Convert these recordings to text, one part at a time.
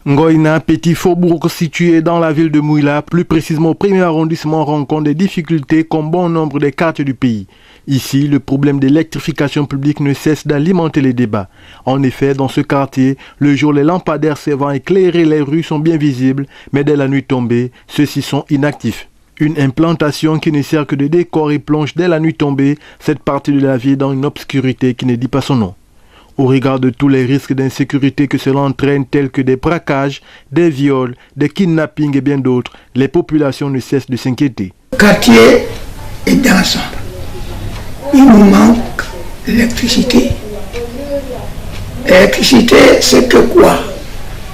Ngoïna, petit faubourg situé dans la ville de Mouila, plus précisément au 1er arrondissement, rencontre des difficultés comme bon nombre des quartiers du pays. Ici, le problème d'électrification publique ne cesse d'alimenter les débats. En effet, dans ce quartier, le jour, les lampadaires servant à éclairer les rues sont bien visibles, mais dès la nuit tombée, ceux-ci sont inactifs. Une implantation qui ne sert que de décor et plonge dès la nuit tombée cette partie de la ville dans une obscurité qui ne dit pas son nom. Au regard de tous les risques d'insécurité que cela entraîne, tels que des braquages, des viols, des kidnappings et bien d'autres, les populations ne cessent de s'inquiéter. Le quartier est dans l'ensemble. Il nous manque l'électricité. L'électricité, c'est que quoi?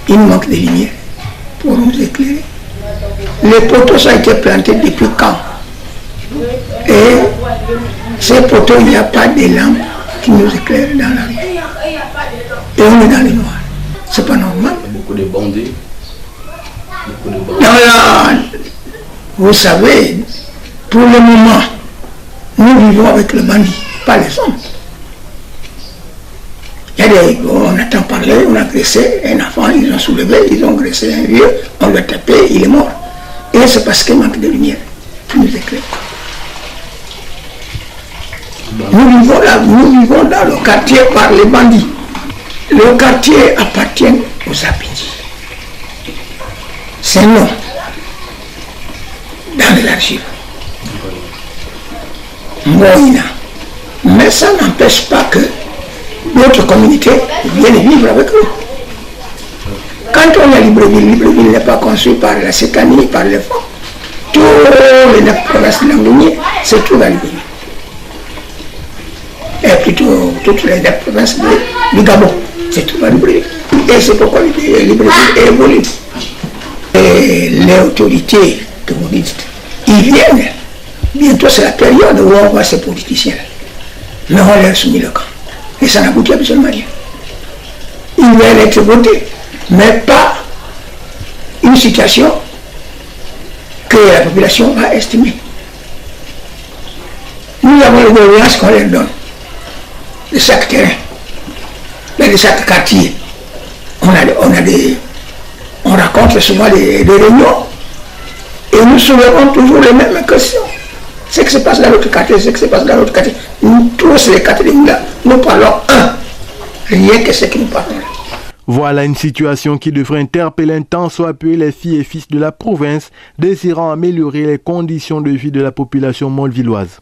Il nous manque des lumières pour nous éclairer. Les poteaux ont été plantés depuis quand? Et ces poteaux, il n'y a pas de lampes qui nous éclairent dans la rue. Et on est dans le noir. C'est pas normal. Il y a beaucoup de bandits. Non, vous savez, pour le moment, nous vivons avec le bandit, pas les hommes. On entend parler, on a agressé un enfant, ils ont soulevé, ils ont agressé un vieux, on l'a tapé, il est mort. Et c'est parce qu'il manque de lumière qui nous éclaire. Nous vivons dans le quartier par les bandits. Le quartier appartient aux Apindis. C'est non. Dans les archives. Moïna. Mais ça n'empêche pas que d'autres communautés viennent vivre avec nous. Quand on est à Libreville n'est pas conçu par la Sécanie, par les fonds. Tous les 9 provinces de Languinier se trouvent à Libreville. Et plutôt toutes les 9 provinces du Gabon se trouvent à Libreville. Et c'est pourquoi Libreville est évolué. Et les autorités que vous dites, ils viennent. Bientôt c'est la période où on voit ces politiciens. Mais on leur soumet le camp. Et ça n'aboutit absolument rien. Ils veulent être votés, mais pas une situation que la population va estimer. Nous avons les doléances qu'on leur donne de chaque terrain, de chaque quartier. On raconte souvent des réunions et nous soulevons toujours les mêmes questions. Ce qui se passe dans l'autre quartier, ce qui se passe dans l'autre quartier. Nous tous les quartiers de Moula, nous parlons un. Rien que ce que nous parlons. Voilà une situation qui devrait interpeller un tant soit peu les filles et fils de la province désirant améliorer les conditions de vie de la population molvilloise.